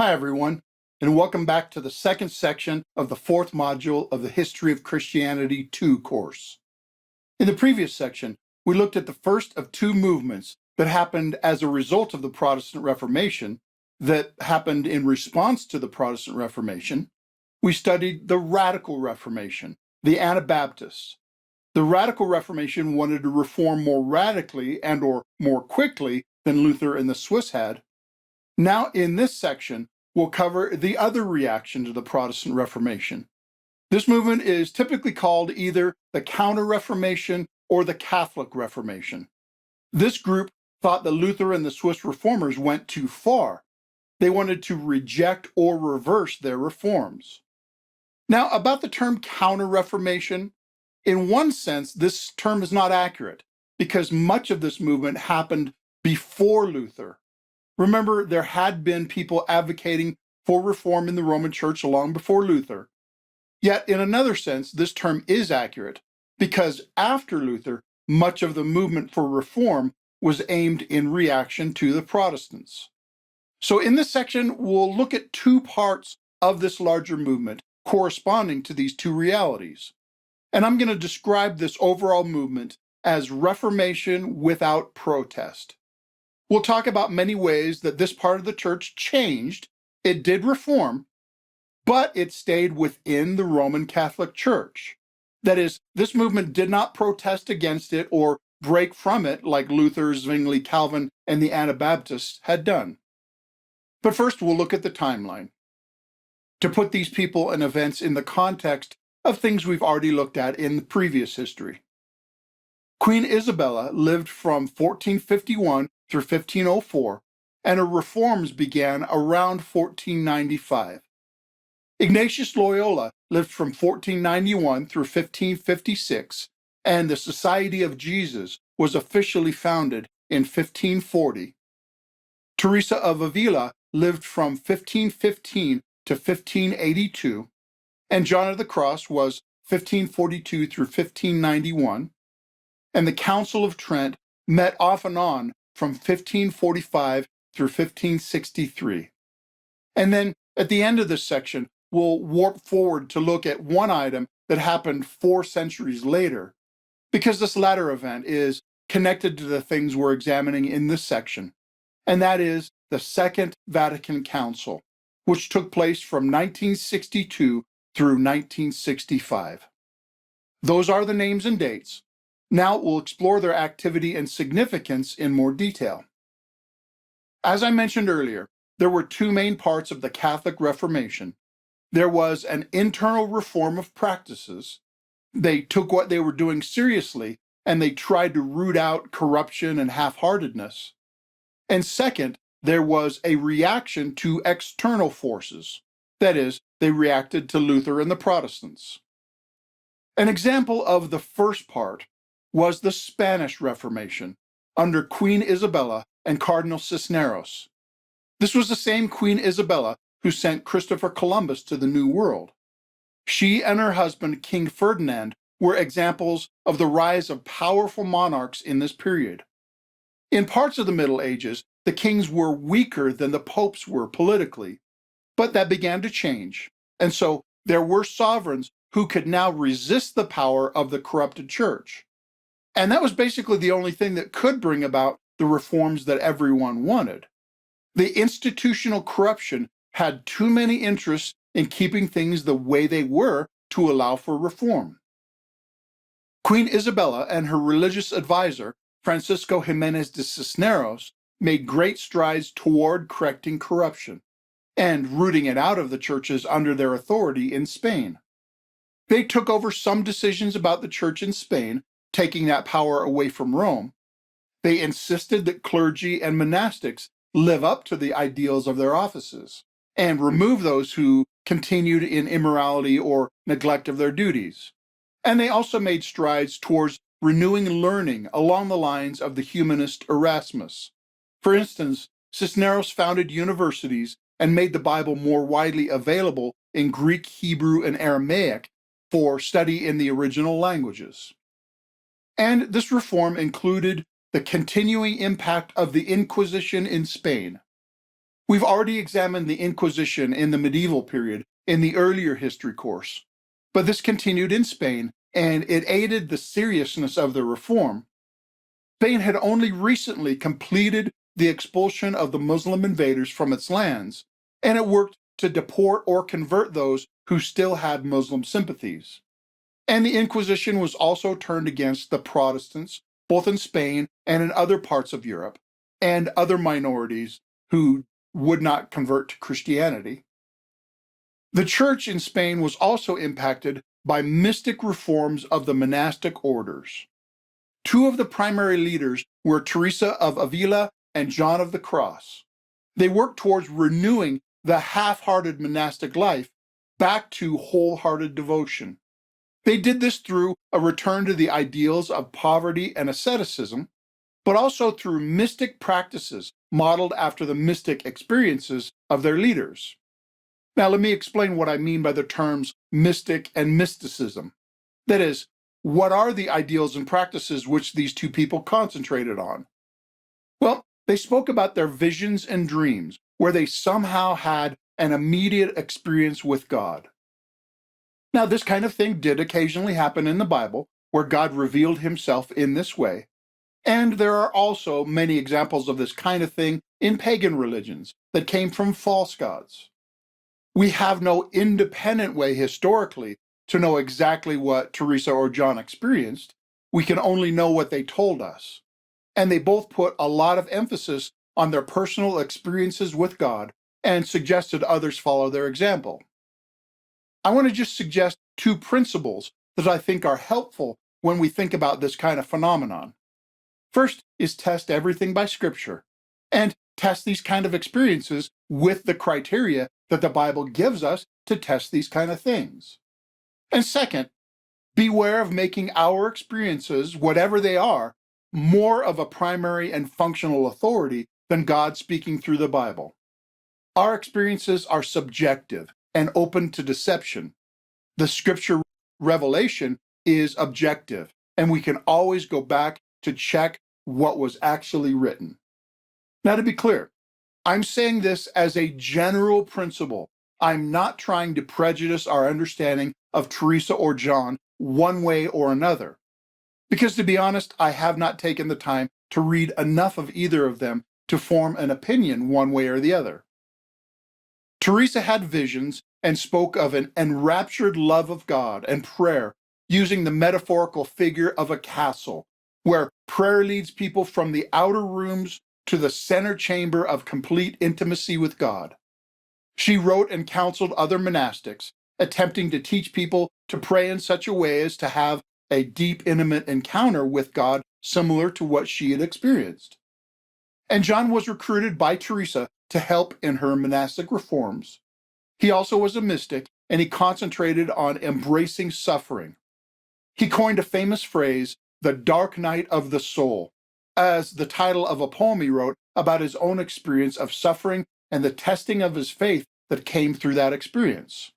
Hi, everyone, and welcome back to the second section of the fourth module of the History of Christianity 2 course. In the previous section, we looked at the first of two movements that happened as a result of the Protestant Reformation, that happened in response to the Protestant Reformation. We studied the Radical Reformation, the Anabaptists. The Radical Reformation wanted to reform more radically and or more quickly than Luther and the Swiss had. Now, in this section, we'll cover the other reaction to the Protestant Reformation. This movement is typically called either the Counter Reformation or the Catholic Reformation. This group thought that Luther and the Swiss reformers went too far. They wanted to reject or reverse their reforms. Now, about the term Counter Reformation, in one sense, this term is not accurate because much of this movement happened before Luther. Remember, there had been people advocating for reform in the Roman Church long before Luther. Yet, in another sense, this term is accurate because after Luther, much of the movement for reform was aimed in reaction to the Protestants. So in this section, we'll look at two parts of this larger movement corresponding to these two realities. And I'm going to describe this overall movement as Reformation without protest. We'll talk about many ways that this part of the church changed. It did reform, but it stayed within the Roman Catholic Church. That is, this movement did not protest against it or break from it like Luther, Zwingli, Calvin, and the Anabaptists had done. But first, we'll look at the timeline to put these people and events in the context of things we've already looked at in the previous history. Queen Isabella lived from 1451 through 1504, and her reforms began around 1495. Ignatius Loyola lived from 1491 through 1556, and the Society of Jesus was officially founded in 1540. Teresa of Avila lived from 1515 to 1582, and John of the Cross was 1542 through 1591, and the Council of Trent met off and on from 1545 through 1563. And then at the end of this section, we'll warp forward to look at one item that happened 4 centuries later, because this latter event is connected to the things we're examining in this section, and that is the Second Vatican Council, which took place from 1962 through 1965. Those are the names and dates. Now we'll explore their activity and significance in more detail. As I mentioned earlier, there were two main parts of the Catholic Reformation. There was an internal reform of practices. They took what they were doing seriously and they tried to root out corruption and half-heartedness. And second, there was a reaction to external forces. That is, they reacted to Luther and the Protestants. An example of the first part was the Spanish Reformation under Queen Isabella and Cardinal Cisneros. This was the same Queen Isabella who sent Christopher Columbus to the New World. She and her husband, King Ferdinand, were examples of the rise of powerful monarchs in this period. In parts of the Middle Ages, the kings were weaker than the popes were politically, but that began to change, and so there were sovereigns who could now resist the power of the corrupted church. And that was basically the only thing that could bring about the reforms that everyone wanted. The institutional corruption had too many interests in keeping things the way they were to allow for reform. Queen Isabella and her religious advisor, Francisco Jimenez de Cisneros, made great strides toward correcting corruption and rooting it out of the churches under their authority in Spain. They took over some decisions about the church in Spain, taking that power away from Rome. They insisted that clergy and monastics live up to the ideals of their offices and remove those who continued in immorality or neglect of their duties. And they also made strides towards renewing learning along the lines of the humanist Erasmus. For instance, Cisneros founded universities and made the Bible more widely available in Greek, Hebrew, and Aramaic for study in the original languages. And this reform included the continuing impact of the Inquisition in Spain. We've already examined the Inquisition in the medieval period in the earlier history course, but this continued in Spain, and it aided the seriousness of the reform. Spain had only recently completed the expulsion of the Muslim invaders from its lands, and it worked to deport or convert those who still had Muslim sympathies. And the Inquisition was also turned against the Protestants, both in Spain and in other parts of Europe, and other minorities who would not convert to Christianity. The church in Spain was also impacted by mystic reforms of the monastic orders. Two of the primary leaders were Teresa of Avila and John of the Cross. They worked towards renewing the half-hearted monastic life back to wholehearted devotion. They did this through a return to the ideals of poverty and asceticism, but also through mystic practices modeled after the mystic experiences of their leaders. Now, let me explain what I mean by the terms mystic and mysticism. That is, what are the ideals and practices which these two people concentrated on? Well, they spoke about their visions and dreams, where they somehow had an immediate experience with God. Now, this kind of thing did occasionally happen in the Bible, where God revealed himself in this way. And there are also many examples of this kind of thing in pagan religions that came from false gods. We have no independent way historically to know exactly what Teresa or John experienced. We can only know what they told us. And they both put a lot of emphasis on their personal experiences with God and suggested others follow their example. I want to just suggest two principles that I think are helpful when we think about this kind of phenomenon. First is test everything by Scripture, and test these kind of experiences with the criteria that the Bible gives us to test these kind of things. And second, beware of making our experiences, whatever they are, more of a primary and functional authority than God speaking through the Bible. Our experiences are subjective and open to deception. The Scripture revelation is objective, and we can always go back to check what was actually written. Now, to be clear, I'm saying this as a general principle. I'm not trying to prejudice our understanding of Teresa or John one way or another. Because to be honest, I have not taken the time to read enough of either of them to form an opinion one way or the other. Teresa had visions and spoke of an enraptured love of God and prayer using the metaphorical figure of a castle, where prayer leads people from the outer rooms to the center chamber of complete intimacy with God. She wrote and counseled other monastics, attempting to teach people to pray in such a way as to have a deep, intimate encounter with God similar to what she had experienced. And John was recruited by Teresa to help in her monastic reforms. He also was a mystic, and he concentrated on embracing suffering. He coined a famous phrase, the dark night of the soul, as the title of a poem he wrote about his own experience of suffering and the testing of his faith that came through that experience.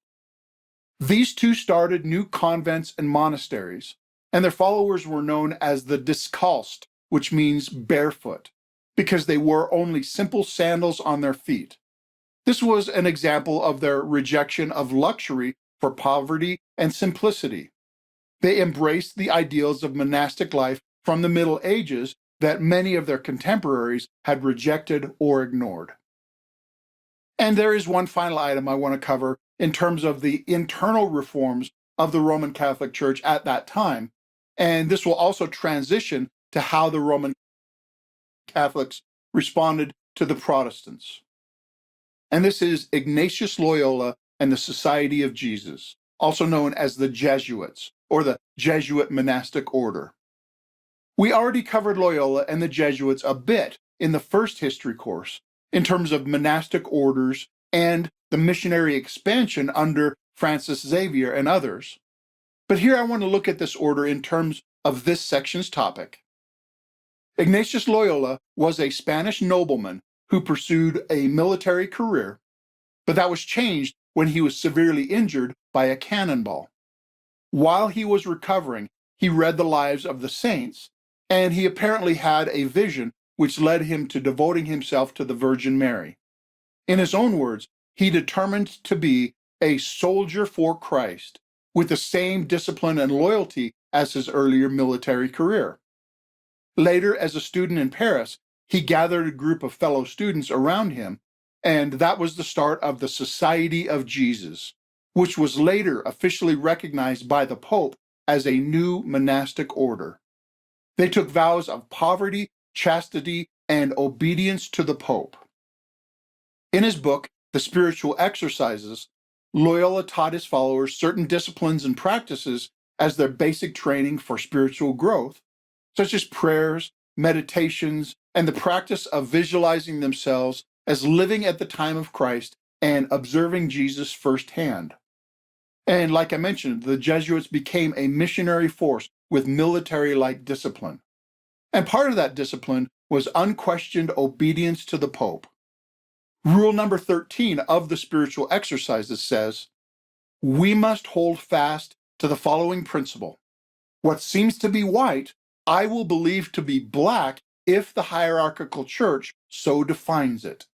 These two started new convents and monasteries, and their followers were known as the discalced, which means barefoot, because they wore only simple sandals on their feet. This was an example of their rejection of luxury for poverty and simplicity. They embraced the ideals of monastic life from the Middle Ages that many of their contemporaries had rejected or ignored. And there is one final item I want to cover in terms of the internal reforms of the Roman Catholic Church at that time, and this will also transition to how the Roman Catholics responded to the Protestants. And this is Ignatius Loyola and the Society of Jesus, also known as the Jesuits, or the Jesuit monastic order. We already covered Loyola and the Jesuits a bit in the first history course in terms of monastic orders and the missionary expansion under Francis Xavier and others. But here I want to look at this order in terms of this section's topic. Ignatius Loyola was a Spanish nobleman who pursued a military career, but that was changed when he was severely injured by a cannonball. While he was recovering, he read the lives of the saints, and he apparently had a vision which led him to devoting himself to the Virgin Mary. In his own words, he determined to be a soldier for Christ with the same discipline and loyalty as his earlier military career. Later, as a student in Paris, he gathered a group of fellow students around him, and that was the start of the Society of Jesus, which was later officially recognized by the Pope as a new monastic order. They took vows of poverty, chastity, and obedience to the Pope. In his book, The Spiritual Exercises, Loyola taught his followers certain disciplines and practices as their basic training for spiritual growth, such as prayers, meditations, and the practice of visualizing themselves as living at the time of Christ and observing Jesus firsthand. And like I mentioned, the Jesuits became a missionary force with military-like discipline. And part of that discipline was unquestioned obedience to the Pope. Rule number 13 of the Spiritual Exercises says, "We must hold fast to the following principle. What seems to be white, I will believe to be black if the hierarchical church so defines it."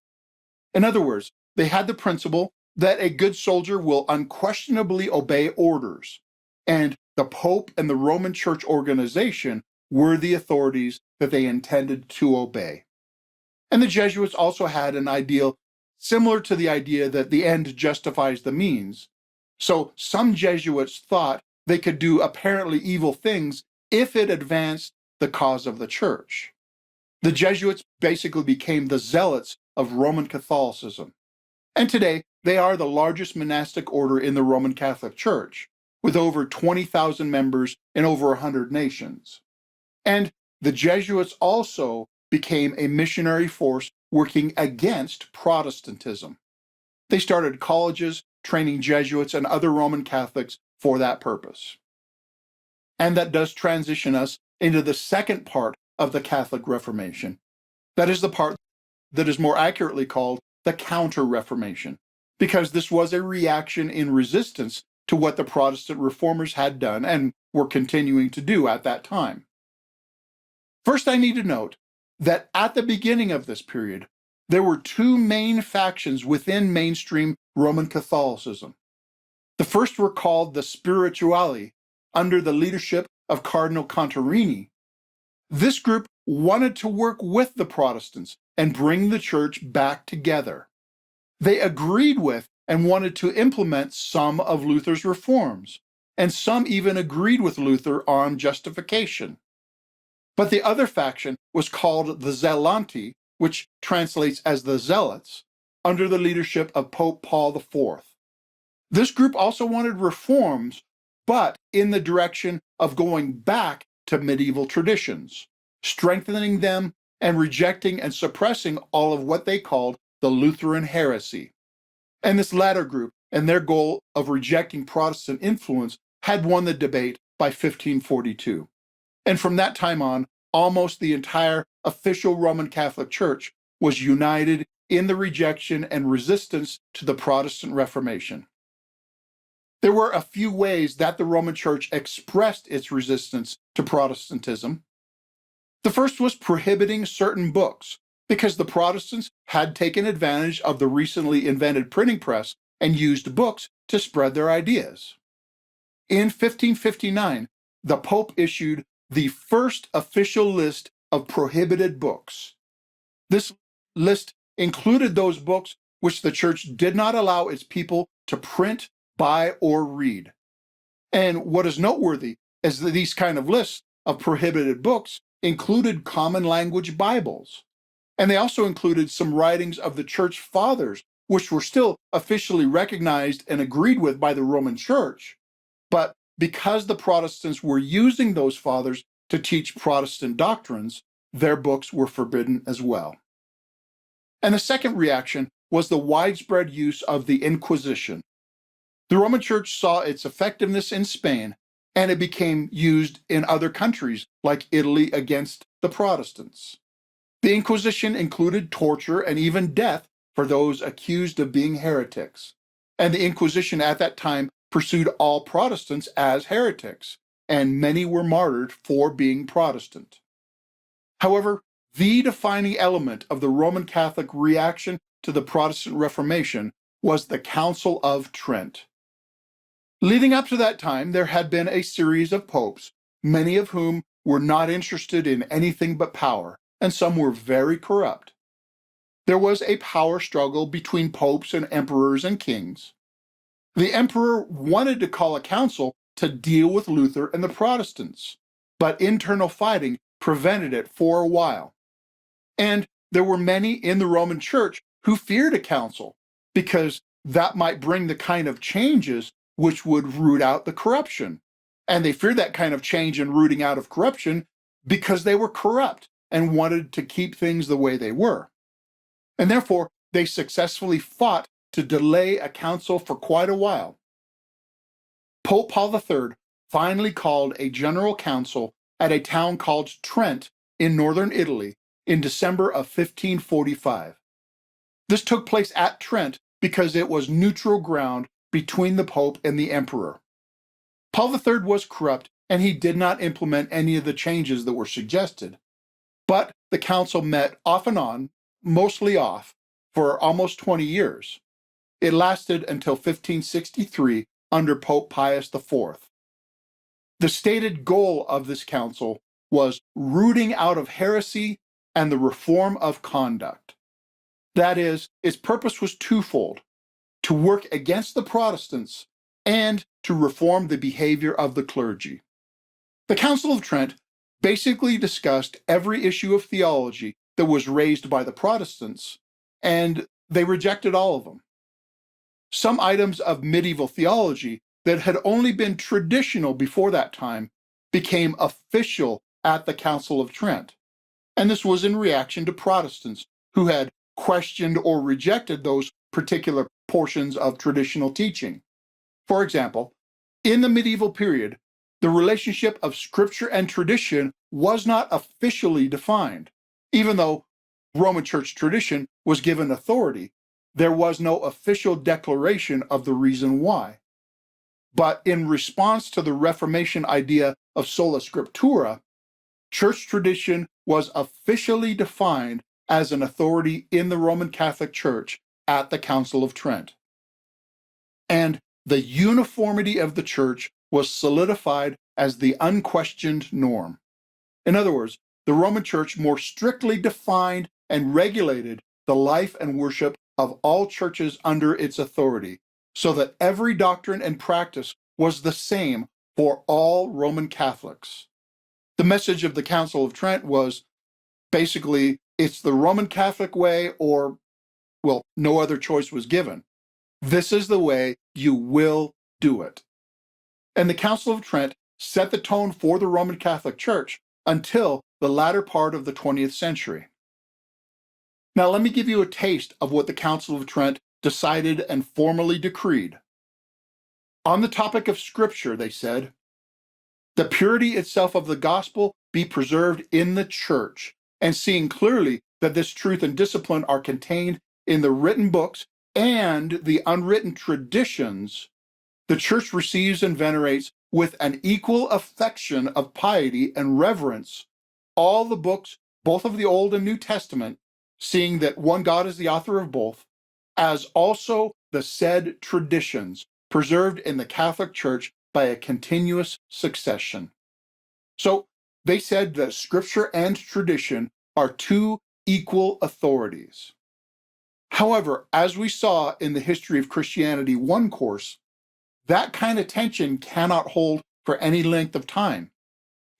In other words, they had the principle that a good soldier will unquestionably obey orders, and the Pope and the Roman Church organization were the authorities that they intended to obey. And the Jesuits also had an ideal similar to the idea that the end justifies the means. So some Jesuits thought they could do apparently evil things if it advanced the cause of the church. The Jesuits basically became the zealots of Roman Catholicism. And today, they are the largest monastic order in the Roman Catholic Church, with over 20,000 members in over 100 nations. And the Jesuits also became a missionary force working against Protestantism. They started colleges training Jesuits and other Roman Catholics for that purpose. And that does transition us into the second part of the Catholic Reformation. That is the part that is more accurately called the Counter Reformation, because this was a reaction in resistance to what the Protestant reformers had done and were continuing to do at that time. First, I need to note that at the beginning of this period, there were two main factions within mainstream Roman Catholicism. The first were called the Spirituali, under the leadership of Cardinal Contarini. This group wanted to work with the Protestants and bring the church back together. They agreed with and wanted to implement some of Luther's reforms, and some even agreed with Luther on justification. But the other faction was called the Zelanti, which translates as the Zealots, under the leadership of Pope Paul IV. This group also wanted reforms, but in the direction of going back to medieval traditions, strengthening them and rejecting and suppressing all of what they called the Lutheran heresy. And this latter group and their goal of rejecting Protestant influence had won the debate by 1542. And from that time on, almost the entire official Roman Catholic Church was united in the rejection and resistance to the Protestant Reformation. There were a few ways that the Roman Church expressed its resistance to Protestantism. The first was prohibiting certain books, because the Protestants had taken advantage of the recently invented printing press and used books to spread their ideas. In 1559, the Pope issued the first official list of prohibited books. This list included those books which the church did not allow its people to print, buy, or read. And what is noteworthy is that these kind of lists of prohibited books included common language Bibles. And they also included some writings of the church fathers, which were still officially recognized and agreed with by the Roman Church. But because the Protestants were using those fathers to teach Protestant doctrines, their books were forbidden as well. And the second reaction was the widespread use of the Inquisition. The Roman Church saw its effectiveness in Spain, and it became used in other countries like Italy against the Protestants. The Inquisition included torture and even death for those accused of being heretics. And the Inquisition at that time pursued all Protestants as heretics, and many were martyred for being Protestant. However, the defining element of the Roman Catholic reaction to the Protestant Reformation was the Council of Trent. Leading up to that time, there had been a series of popes, many of whom were not interested in anything but power, and some were very corrupt. There was a power struggle between popes and emperors and kings. The emperor wanted to call a council to deal with Luther and the Protestants, but internal fighting prevented it for a while. And there were many in the Roman Church who feared a council because that might bring the kind of changes which would root out the corruption. And they feared that kind of change and rooting out of corruption because they were corrupt and wanted to keep things the way they were. And therefore, they successfully fought to delay a council for quite a while. Pope Paul III finally called a general council at a town called Trent in northern Italy in December of 1545. This took place at Trent because it was neutral ground between the Pope and the Emperor. Paul III was corrupt, and he did not implement any of the changes that were suggested. But the council met off and on, mostly off, for almost 20 years. It lasted until 1563 under Pope Pius IV. The stated goal of this council was rooting out of heresy and the reform of conduct. That is, its purpose was twofold: to work against the Protestants and to reform the behavior of the clergy. The Council of Trent basically discussed every issue of theology that was raised by the Protestants, and they rejected all of them. Some items of medieval theology that had only been traditional before that time became official at the Council of Trent, and this was in reaction to Protestants who had questioned or rejected those particular portions of traditional teaching. For example, in the medieval period, the relationship of Scripture and tradition was not officially defined. Even though Roman Church tradition was given authority, there was no official declaration of the reason why. But in response to the Reformation idea of sola scriptura, church tradition was officially defined as an authority in the Roman Catholic Church at the Council of Trent. And the uniformity of the church was solidified as the unquestioned norm. In other words, the Roman Church more strictly defined and regulated the life and worship of all churches under its authority, so that every doctrine and practice was the same for all Roman Catholics. The message of the Council of Trent was basically, it's the Roman Catholic way, or, well, no other choice was given. This is the way you will do it. And the Council of Trent set the tone for the Roman Catholic Church until the latter part of the 20th century. Now, let me give you a taste of what the Council of Trent decided and formally decreed. On the topic of Scripture, they said, the purity itself of the gospel be preserved in the church, and seeing clearly that this truth and discipline are contained in the written books and the unwritten traditions, the church receives and venerates with an equal affection of piety and reverence all the books, both of the Old and New Testament, seeing that one God is the author of both, as also the said traditions preserved in the Catholic Church by a continuous succession. So they said that Scripture and tradition are two equal authorities. However, as we saw in the History of Christianity 1 course, that kind of tension cannot hold for any length of time.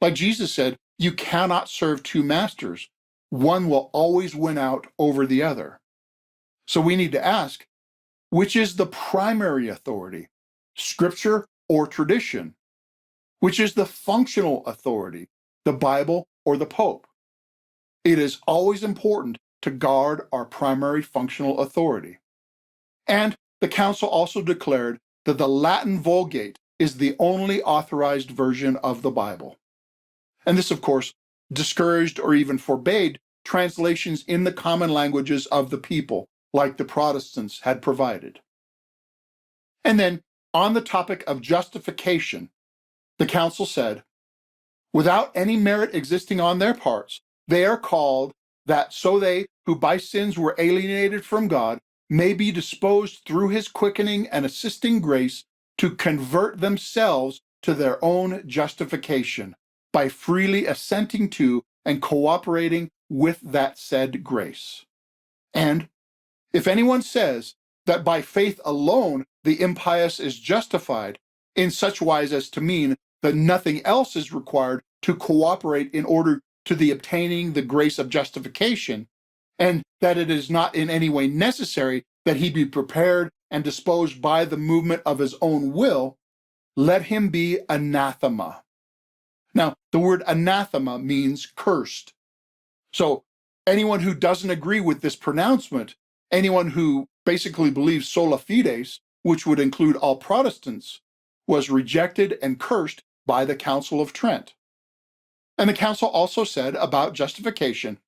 Like Jesus said, you cannot serve two masters. One will always win out over the other. So we need to ask, which is the primary authority, Scripture or tradition? Which is the functional authority, the Bible or the Pope? It is always important to guard our primary functional authority. And the Council also declared that the Latin Vulgate is the only authorized version of the Bible. And this, of course, discouraged or even forbade translations in the common languages of the people, like the Protestants had provided. And then, on the topic of justification, the Council said, without any merit existing on their parts, they are called that so they who by sins were alienated from God may be disposed through his quickening and assisting grace to convert themselves to their own justification by freely assenting to and cooperating with that said grace. And if anyone says that by faith alone the impious is justified, in such wise as to mean that nothing else is required to cooperate in order to the obtaining the grace of justification, and that it is not in any way necessary that he be prepared and disposed by the movement of his own will, let him be anathema. Now, the word anathema means cursed. So anyone who doesn't agree with this pronouncement, anyone who basically believes sola fides, which would include all Protestants, was rejected and cursed by the Council of Trent. And the council also said about justification,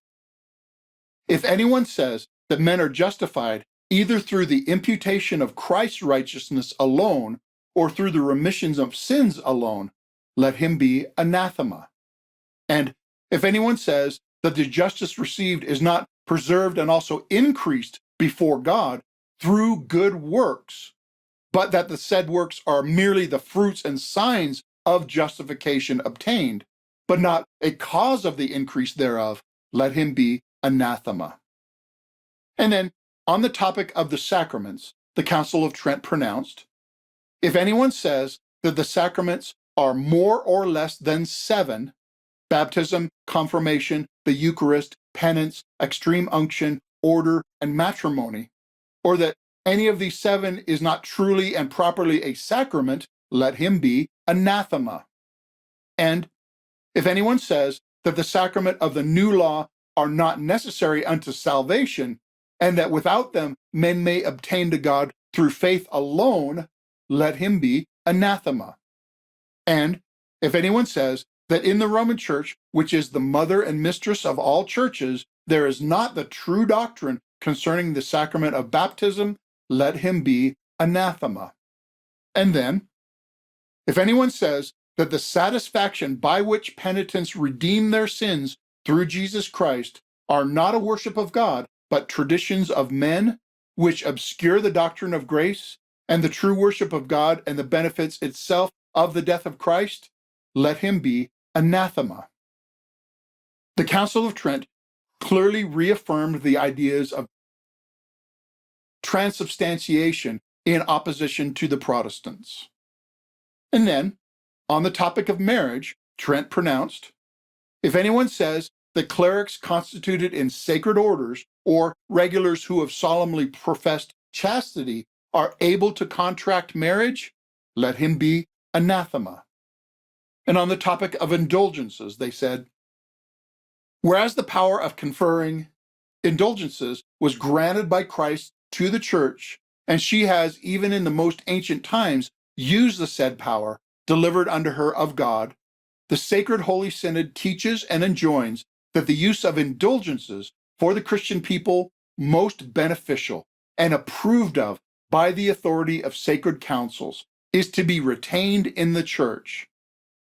if anyone says that men are justified either through the imputation of Christ's righteousness alone or through the remissions of sins alone, let him be anathema. And if anyone says that the justice received is not preserved and also increased before God through good works, but that the said works are merely the fruits and signs of justification obtained, but not a cause of the increase thereof, let him be anathema. And then, on the topic of the sacraments, the Council of Trent pronounced, if anyone says that the sacraments are more or less than 7, baptism, confirmation, the Eucharist, penance, extreme unction, order, and matrimony, or that any of these 7 is not truly and properly a sacrament, let him be anathema. And if anyone says that the sacrament of the new law are not necessary unto salvation, and that without them men may obtain to God through faith alone, let him be anathema. And if anyone says that in the Roman Church, which is the mother and mistress of all churches, there is not the true doctrine concerning the sacrament of baptism, let him be anathema. And then, if anyone says that the satisfaction by which penitents redeem their sins through Jesus Christ are not a worship of God, but traditions of men, which obscure the doctrine of grace and the true worship of God and the benefits itself of the death of Christ, let him be anathema. The Council of Trent clearly reaffirmed the ideas of transubstantiation in opposition to the Protestants. And then, on the topic of marriage, Trent pronounced, if anyone says that clerics constituted in sacred orders or regulars who have solemnly professed chastity are able to contract marriage, let him be anathema. And on the topic of indulgences, they said, whereas the power of conferring indulgences was granted by Christ to the church, and she has, even in the most ancient times, used the said power delivered unto her of God, the Sacred Holy Synod teaches and enjoins that the use of indulgences for the Christian people most beneficial and approved of by the authority of sacred councils is to be retained in the church.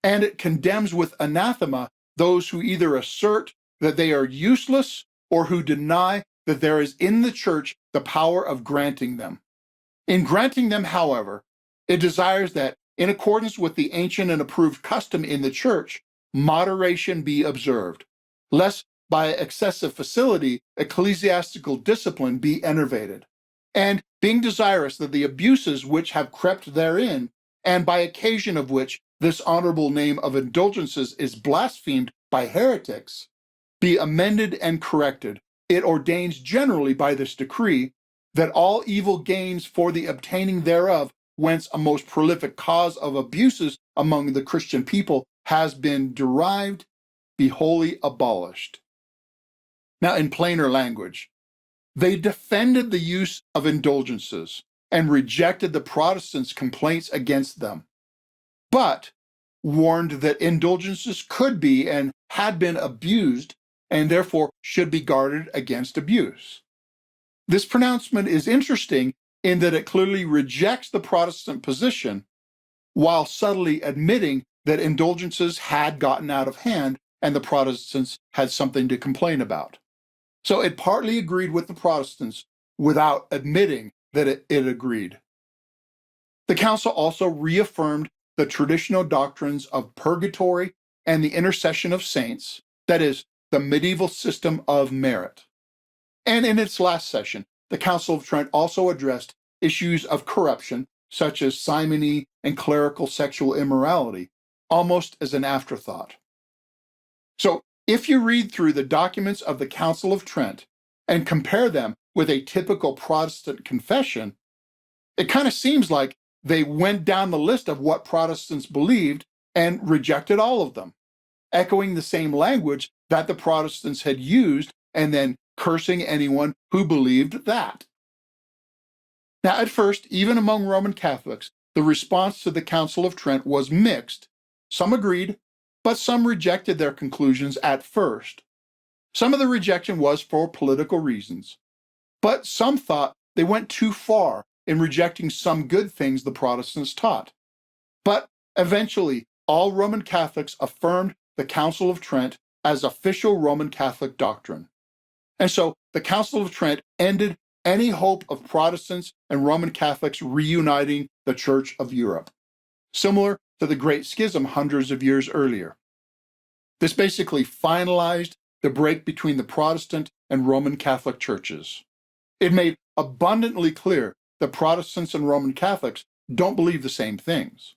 And it condemns with anathema those who either assert that they are useless or who deny that there is in the church the power of granting them. In granting them, however, it desires that, in accordance with the ancient and approved custom in the church, moderation be observed, lest by excessive facility ecclesiastical discipline be enervated, and being desirous that the abuses which have crept therein, and by occasion of which this honorable name of indulgences is blasphemed by heretics, be amended and corrected, it ordains generally by this decree that all evil gains for the obtaining thereof, whence a most prolific cause of abuses among the Christian people has been derived, be wholly abolished. Now, in plainer language, they defended the use of indulgences and rejected the Protestants' complaints against them, but warned that indulgences could be and had been abused and therefore should be guarded against abuse. This pronouncement is interesting in that it clearly rejects the Protestant position while subtly admitting that indulgences had gotten out of hand and the Protestants had something to complain about. So it partly agreed with the Protestants without admitting that it agreed. The council also reaffirmed the traditional doctrines of purgatory and the intercession of saints, that is, the medieval system of merit. And in its last session, the Council of Trent also addressed issues of corruption, such as simony and clerical sexual immorality, almost as an afterthought. So, if you read through the documents of the Council of Trent and compare them with a typical Protestant confession, it kind of seems like they went down the list of what Protestants believed and rejected all of them, echoing the same language that the Protestants had used and then cursing anyone who believed that. Now, at first, even among Roman Catholics, the response to the Council of Trent was mixed. Some agreed, but some rejected their conclusions at first. Some of the rejection was for political reasons, but some thought they went too far in rejecting some good things the Protestants taught. But eventually, all Roman Catholics affirmed the Council of Trent as official Roman Catholic doctrine. And so the Council of Trent ended any hope of Protestants and Roman Catholics reuniting the Church of Europe, similar to the Great Schism hundreds of years earlier. This basically finalized the break between the Protestant and Roman Catholic churches. It made abundantly clear that Protestants and Roman Catholics don't believe the same things.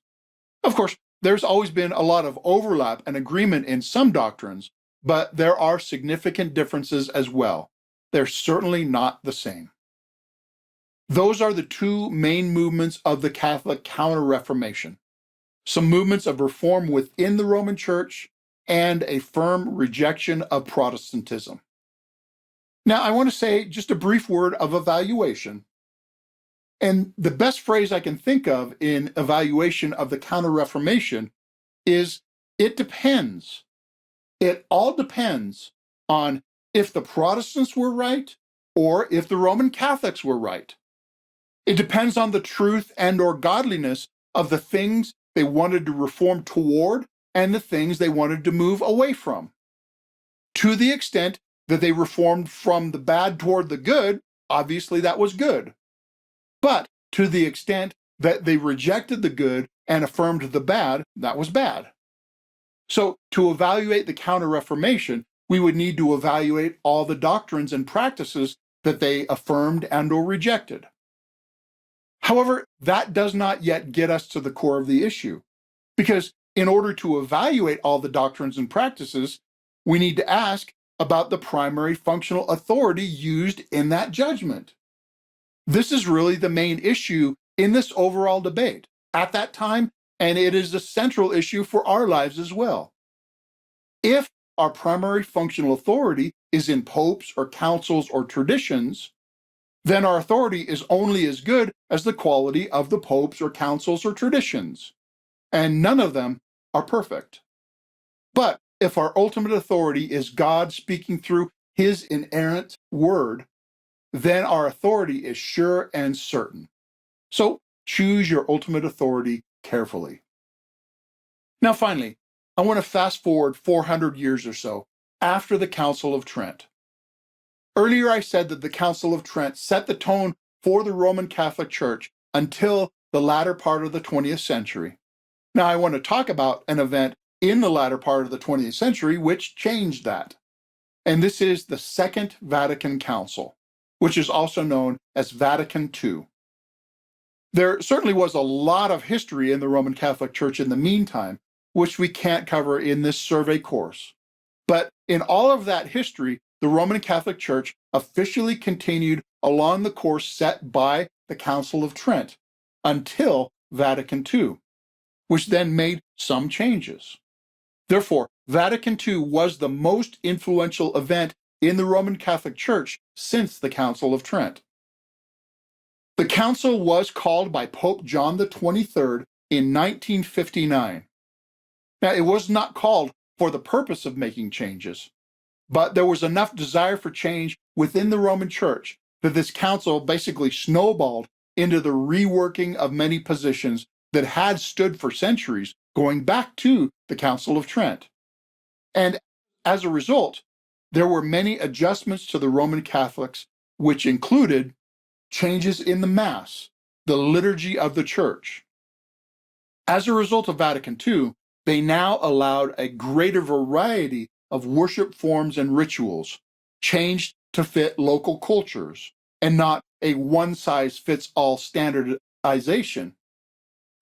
Of course, there's always been a lot of overlap and agreement in some doctrines, but there are significant differences as well. They're certainly not the same. Those are the two main movements of the Catholic Counter Reformation: some movements of reform within the Roman Church and a firm rejection of Protestantism. Now, I want to say just a brief word of evaluation. And the best phrase I can think of in evaluation of the Counter Reformation is, it depends. It all depends on if the Protestants were right or if the Roman Catholics were right. It depends on the truth and or godliness of the things they wanted to reform toward and the things they wanted to move away from. To the extent that they reformed from the bad toward the good, obviously that was good. But to the extent that they rejected the good and affirmed the bad, that was bad. So to evaluate the Counter-Reformation, we would need to evaluate all the doctrines and practices that they affirmed and or rejected. However, that does not yet get us to the core of the issue, because in order to evaluate all the doctrines and practices, we need to ask about the primary functional authority used in that judgment. This is really the main issue in this overall debate at that time, and it is a central issue for our lives as well. If our primary functional authority is in popes or councils or traditions, then our authority is only as good as the quality of the popes or councils or traditions, and none of them are perfect. But if our ultimate authority is God speaking through his inerrant word, then our authority is sure and certain. So choose your ultimate authority carefully. Now finally, I want to fast forward 400 years or so after the Council of Trent. Earlier I said that the Council of Trent set the tone for the Roman Catholic Church until the latter part of the 20th century. Now I want to talk about an event in the latter part of the 20th century which changed that. And this is the Second Vatican Council, which is also known as Vatican II. There certainly was a lot of history in the Roman Catholic Church in the meantime, which we can't cover in this survey course. But in all of that history, the Roman Catholic Church officially continued along the course set by the Council of Trent until Vatican II, which then made some changes. Therefore, Vatican II was the most influential event in the Roman Catholic Church since the Council of Trent. The council was called by Pope John XXIII in 1959. Now, it was not called for the purpose of making changes, but there was enough desire for change within the Roman Church that this council basically snowballed into the reworking of many positions that had stood for centuries, going back to the Council of Trent. And as a result, there were many adjustments to the Roman Catholics, which included changes in the Mass, the liturgy of the Church. As a result of Vatican II, they now allowed a greater variety of worship forms and rituals, changed to fit local cultures, and not a one-size-fits-all standardization.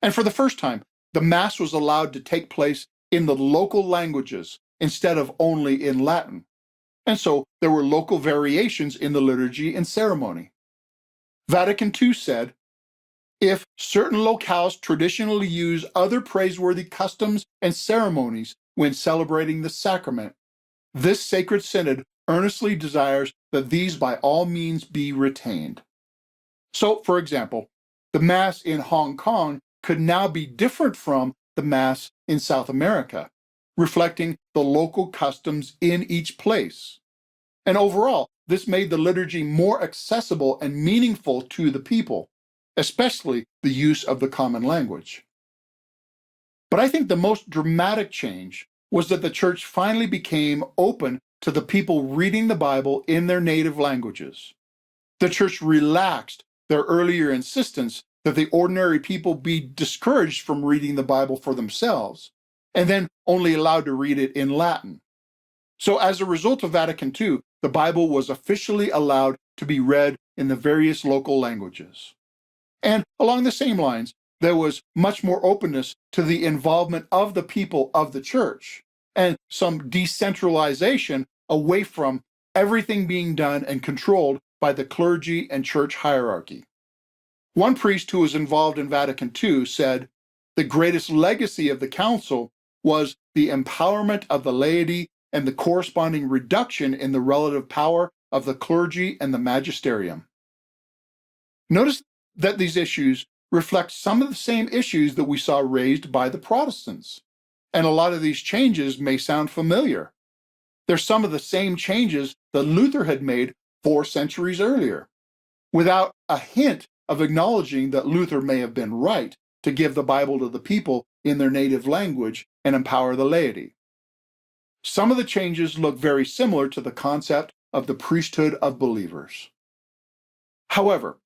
And for the first time, the Mass was allowed to take place in the local languages instead of only in Latin. And so there were local variations in the liturgy and ceremony. Vatican II said, if certain locales traditionally use other praiseworthy customs and ceremonies when celebrating the sacrament, this sacred synod earnestly desires that these by all means be retained. So, for example, the Mass in Hong Kong could now be different from the Mass in South America, reflecting the local customs in each place. And overall, this made the liturgy more accessible and meaningful to the people, especially the use of the common language. But I think the most dramatic change was that the church finally became open to the people reading the Bible in their native languages. The church relaxed their earlier insistence that the ordinary people be discouraged from reading the Bible for themselves, and then only allowed to read it in Latin. So as a result of Vatican II, the Bible was officially allowed to be read in the various local languages. And along the same lines, there was much more openness to the involvement of the people of the church, and some decentralization away from everything being done and controlled by the clergy and church hierarchy. One priest who was involved in Vatican II said, the greatest legacy of the council was the empowerment of the laity and the corresponding reduction in the relative power of the clergy and the magisterium. Notice that these issues reflect some of the same issues that we saw raised by the Protestants. And a lot of these changes may sound familiar. They're some of the same changes that Luther had made 4 centuries earlier, without a hint of acknowledging that Luther may have been right to give the Bible to the people in their native language and empower the laity. Some of the changes look very similar to the concept of the priesthood of believers. However,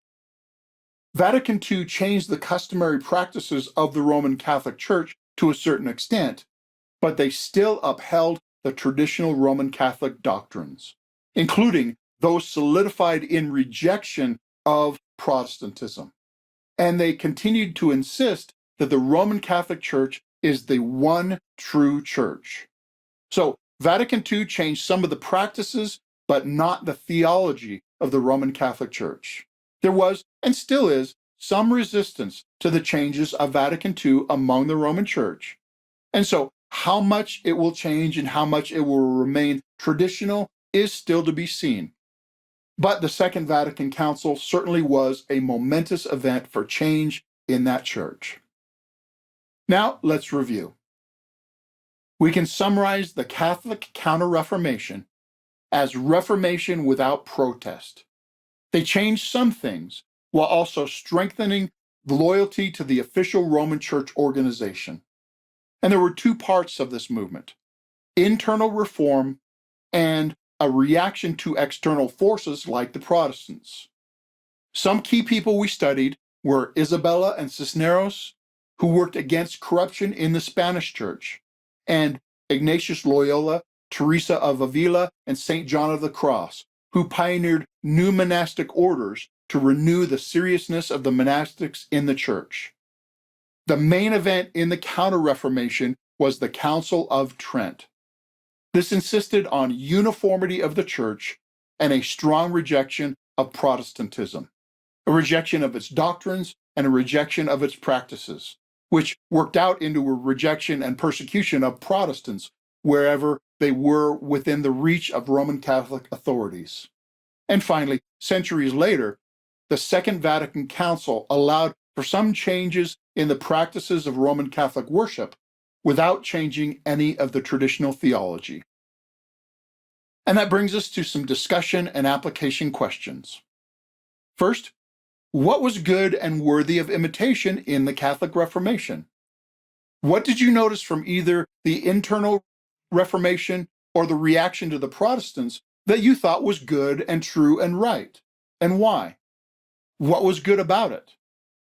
Vatican II changed the customary practices of the Roman Catholic Church to a certain extent, but they still upheld the traditional Roman Catholic doctrines, including those solidified in rejection of Protestantism. And they continued to insist that the Roman Catholic Church is the one true church. So Vatican II changed some of the practices, but not the theology of the Roman Catholic Church. There was, and still is, some resistance to the changes of Vatican II among the Roman Church. And so how much it will change and how much it will remain traditional is still to be seen. But the Second Vatican Council certainly was a momentous event for change in that church. Now let's review. We can summarize the Catholic Counter Reformation as reformation without protest. They changed some things while also strengthening loyalty to the official Roman Church organization. And there were 2 parts of this movement: internal reform and a reaction to external forces like the Protestants. Some key people we studied were Isabella and Cisneros, who worked against corruption in the Spanish Church, and Ignatius Loyola, Teresa of Avila, and St. John of the Cross, who pioneered new monastic orders to renew the seriousness of the monastics in the church. The main event in the Counter-Reformation was the Council of Trent. This insisted on uniformity of the church and a strong rejection of Protestantism, a rejection of its doctrines and a rejection of its practices, which worked out into a rejection and persecution of Protestants wherever they were within the reach of Roman Catholic authorities. And finally, centuries later, the Second Vatican Council allowed for some changes in the practices of Roman Catholic worship without changing any of the traditional theology. And that brings us to some discussion and application questions. First, what was good and worthy of imitation in the Catholic Reformation? What did you notice from either the internal Reformation or the reaction to the Protestants that you thought was good and true and right, and why? What was good about it?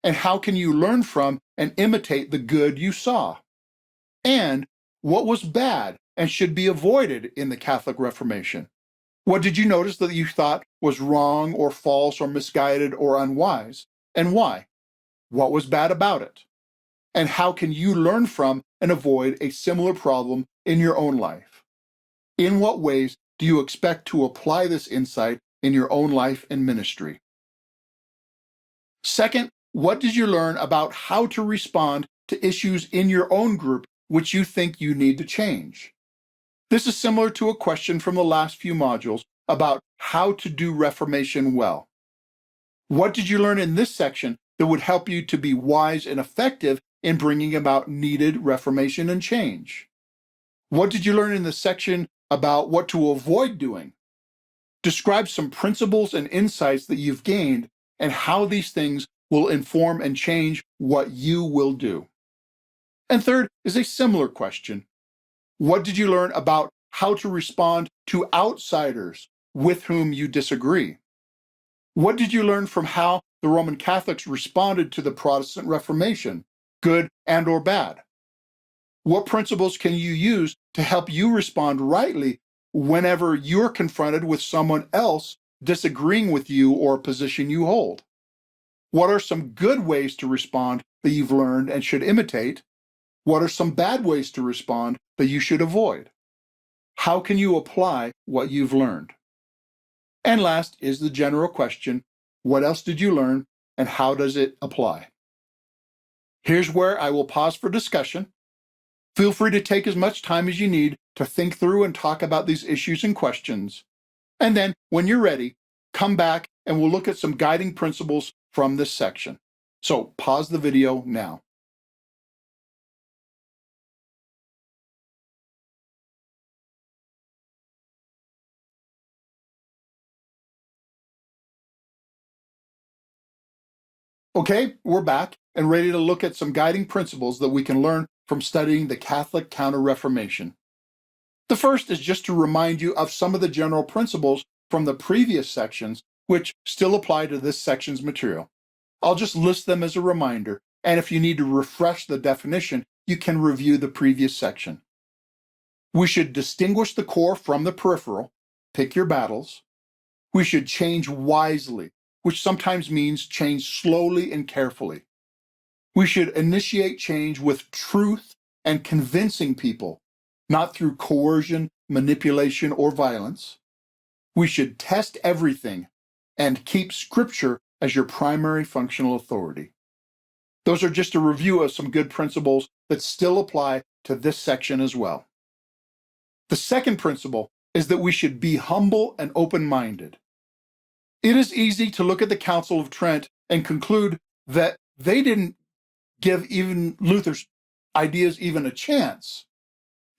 And how can you learn from and imitate the good you saw? And what was bad and should be avoided in the Catholic Reformation? What did you notice that you thought was wrong or false or misguided or unwise? And why? What was bad about it? And how can you learn from and avoid a similar problem in your own life? In what ways do you expect to apply this insight in your own life and ministry? Second, what did you learn about how to respond to issues in your own group which you think you need to change? This is similar to a question from the last few modules about how to do Reformation well. What did you learn in this section that would help you to be wise and effective in bringing about needed reformation and change? What did you learn in the section about what to avoid doing? Describe some principles and insights that you've gained and how these things will inform and change what you will do. And third is a similar question. What did you learn about how to respond to outsiders with whom you disagree? What did you learn from how the Roman Catholics responded to the Protestant Reformation, good and or bad? What principles can you use to help you respond rightly whenever you're confronted with someone else disagreeing with you or a position you hold? What are some good ways to respond that you've learned and should imitate? What are some bad ways to respond that you should avoid? How can you apply what you've learned? And last is the general question, what else did you learn and how does it apply? Here's where I will pause for discussion. Feel free to take as much time as you need to think through and talk about these issues and questions. And then, when you're ready, come back and we'll look at some guiding principles from this section. So pause the video now. Okay, we're back and ready to look at some guiding principles that we can learn from studying the Catholic Counter Reformation. The first is just to remind you of some of the general principles from the previous sections which still apply to this section's material. I'll just list them as a reminder, and if you need to refresh the definition, you can review the previous section. We should distinguish the core from the peripheral, pick your battles. We should change wisely, which sometimes means change slowly and carefully. We should initiate change with truth and convincing people, not through coercion, manipulation, or violence. We should test everything and keep Scripture as your primary functional authority. Those are just a review of some good principles that still apply to this section as well. The second principle is that we should be humble and open-minded. It is easy to look at the Council of Trent and conclude that they didn't give even Luther's ideas even a chance.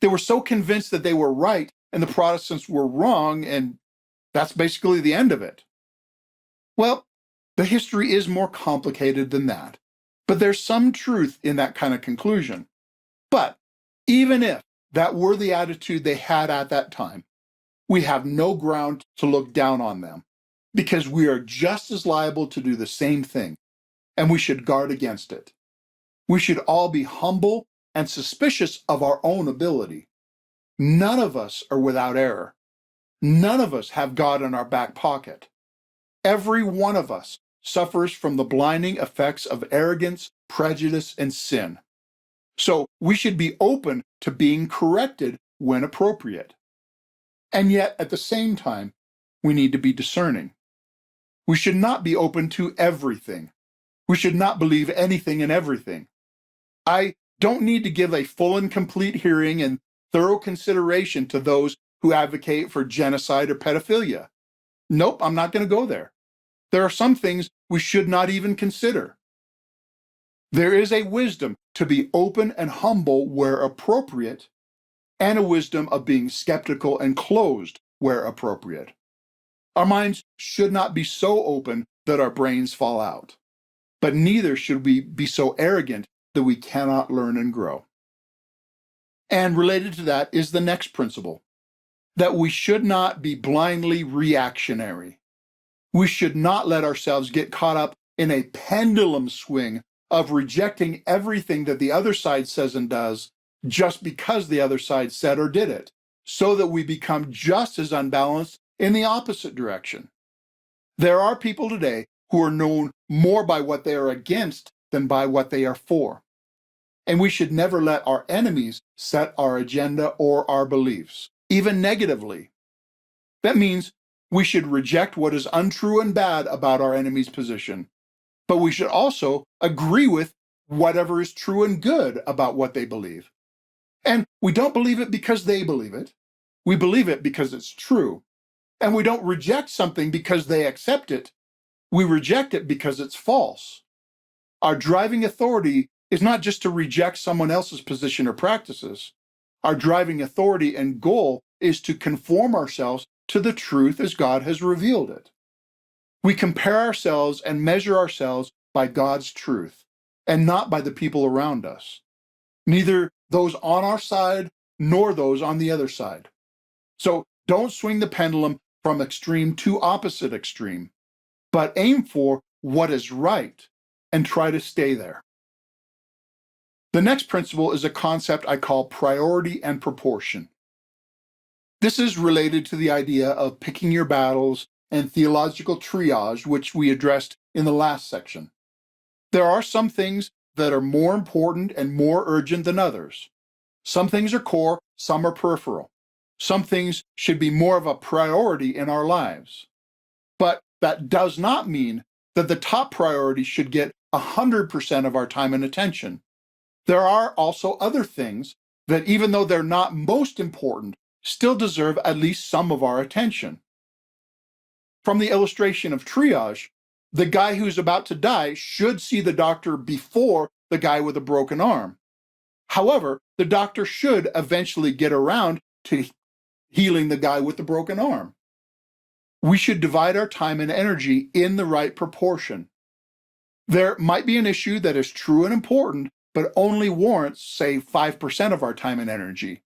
They were so convinced that they were right and the Protestants were wrong, and that's basically the end of it. Well, the history is more complicated than that, but there's some truth in that kind of conclusion. But even if that were the attitude they had at that time, we have no ground to look down on them, because we are just as liable to do the same thing, and we should guard against it. We should all be humble and suspicious of our own ability. None of us are without error. None of us have God in our back pocket. Every one of us suffers from the blinding effects of arrogance, prejudice, and sin. So we should be open to being corrected when appropriate. And yet, at the same time, we need to be discerning. We should not be open to everything. We should not believe anything and everything. I don't need to give a full and complete hearing and thorough consideration to those who advocate for genocide or pedophilia. Nope, I'm not going to go there. There are some things we should not even consider. There is a wisdom to be open and humble where appropriate, and a wisdom of being skeptical and closed where appropriate. Our minds should not be so open that our brains fall out, but neither should we be so arrogant that we cannot learn and grow. And related to that is the next principle. that we should not be blindly reactionary. We should not let ourselves get caught up in a pendulum swing of rejecting everything that the other side says and does just because the other side said or did it, so that we become just as unbalanced in the opposite direction. There are people today who are known more by what they are against than by what they are for. And we should never let our enemies set our agenda or our beliefs, even negatively. That means we should reject what is untrue and bad about our enemy's position, but we should also agree with whatever is true and good about what they believe. And we don't believe it because they believe it. We believe it because it's true. And we don't reject something because they accept it. We reject it because it's false. Our driving authority is not just to reject someone else's position or practices. Our driving authority and goal is to conform ourselves to the truth as God has revealed it. We compare ourselves and measure ourselves by God's truth and not by the people around us, neither those on our side nor those on the other side. So don't swing the pendulum from extreme to opposite extreme, but aim for what is right and try to stay there. The next principle is a concept I call priority and proportion. This is related to the idea of picking your battles and theological triage, which we addressed in the last section. There are some things that are more important and more urgent than others. Some things are core, some are peripheral. Some things should be more of a priority in our lives. But that does not mean that the top priority should get 100% of our time and attention. There are also other things that, even though they're not most important, still deserve at least some of our attention. From the illustration of triage, the guy who's about to die should see the doctor before the guy with a broken arm. However, the doctor should eventually get around to healing the guy with the broken arm. We should divide our time and energy in the right proportion. There might be an issue that is true and important, but only warrants, say, 5% of our time and energy.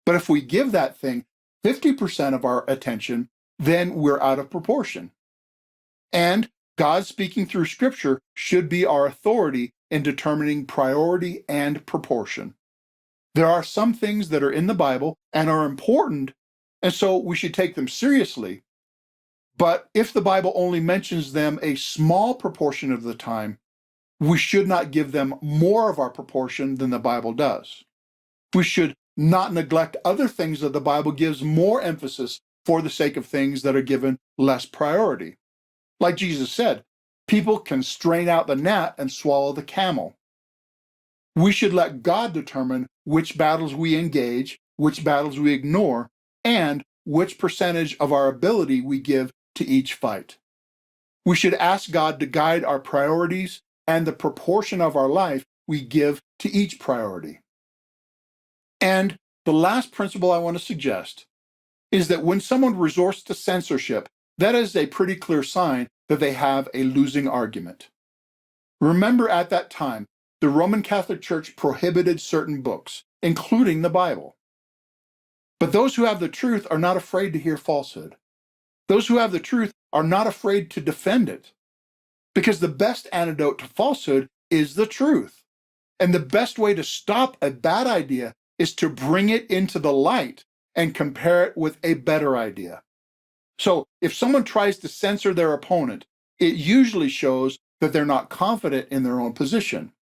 But if we give that thing 50% of our attention, then we're out of proportion. And God speaking through Scripture should be our authority in determining priority and proportion. There are some things that are in the Bible and are important, and so we should take them seriously. But if the Bible only mentions them a small proportion of the time, we should not give them more of our proportion than the Bible does. We should not neglect other things that the Bible gives more emphasis for the sake of things that are given less priority. Like Jesus said, people can strain out the gnat and swallow the camel. We should let God determine which battles we engage, which battles we ignore, and which percentage of our ability we give to each fight. We should ask God to guide our priorities and the proportion of our life we give to each priority. And the last principle I want to suggest is that when someone resorts to censorship, that is a pretty clear sign that they have a losing argument. Remember, at that time, the Roman Catholic Church prohibited certain books, including the Bible. But those who have the truth are not afraid to hear falsehood. Those who have the truth are not afraid to defend it. Because the best antidote to falsehood is the truth. And the best way to stop a bad idea is to bring it into the light and compare it with a better idea. So if someone tries to censor their opponent, it usually shows that they're not confident in their own position.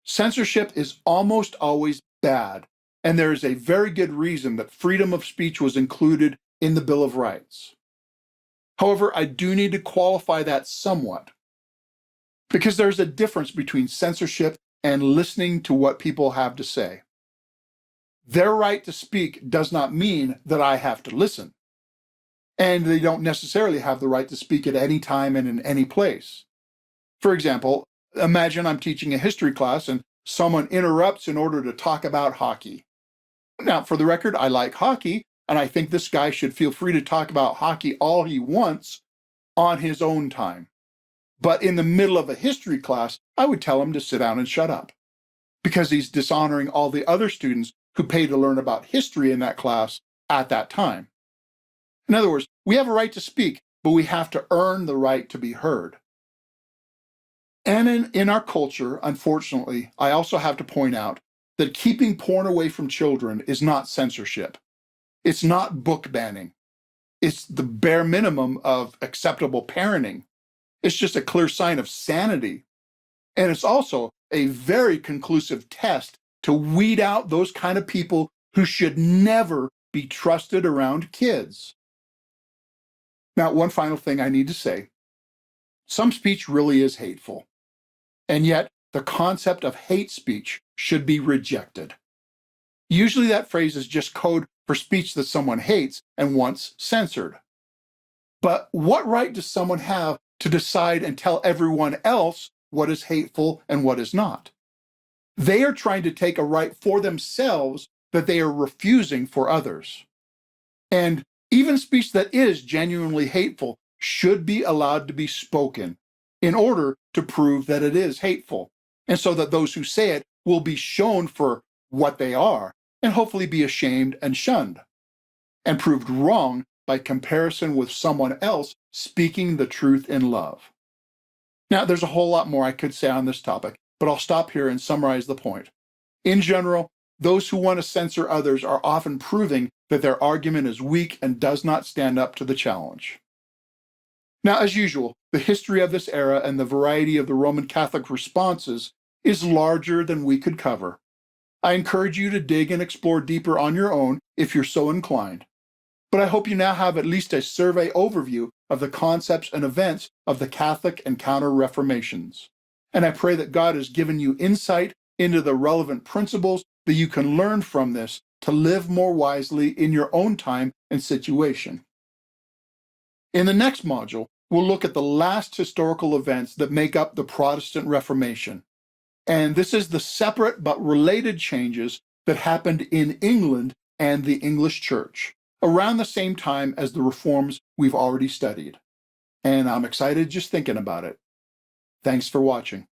Censorship is almost always bad, and there is a very good reason that freedom of speech was included in the Bill of Rights. However, I do need to qualify that somewhat, because there's a difference between censorship and listening to what people have to say. Their right to speak does not mean that I have to listen. And they don't necessarily have the right to speak at any time and in any place. For example, imagine I'm teaching a history class and someone interrupts in order to talk about hockey. Now, for the record, I like hockey, and I think this guy should feel free to talk about hockey all he wants on his own time. But in the middle of a history class, I would tell him to sit down and shut up, because he's dishonoring all the other students who pay to learn about history in that class at that time. In other words, we have a right to speak, but we have to earn the right to be heard. And in our culture, unfortunately, I also have to point out that keeping porn away from children is not censorship. It's not book banning. It's the bare minimum of acceptable parenting. It's just a clear sign of sanity. And it's also a very conclusive test to weed out those kind of people who should never be trusted around kids. Now, one final thing I need to say. Some speech really is hateful. And yet, the concept of hate speech should be rejected. Usually that phrase is just code for speech that someone hates and wants censored. But what right does someone have to decide and tell everyone else what is hateful and what is not? They are trying to take a right for themselves that they are refusing for others. And even speech that is genuinely hateful should be allowed to be spoken in order to prove that it is hateful, and so that those who say it will be shown for what they are and hopefully be ashamed and shunned, and proved wrong by comparison with someone else speaking the truth in love. Now, there's a whole lot more I could say on this topic, but I'll stop here and summarize the point. In general, those who want to censor others are often proving that their argument is weak and does not stand up to the challenge. Now, as usual, the history of this era and the variety of the Roman Catholic responses is larger than we could cover. I encourage you to dig and explore deeper on your own if you're so inclined. But I hope you now have at least a survey overview of the concepts and events of the Catholic and Counter Reformations. And I pray that God has given you insight into the relevant principles that you can learn from this to live more wisely in your own time and situation. In the next module, we'll look at the last historical events that make up the Protestant Reformation. And this is the separate but related changes that happened in England and the English Church around the same time as the reforms we've already studied. And I'm excited just thinking about it. Thanks for watching.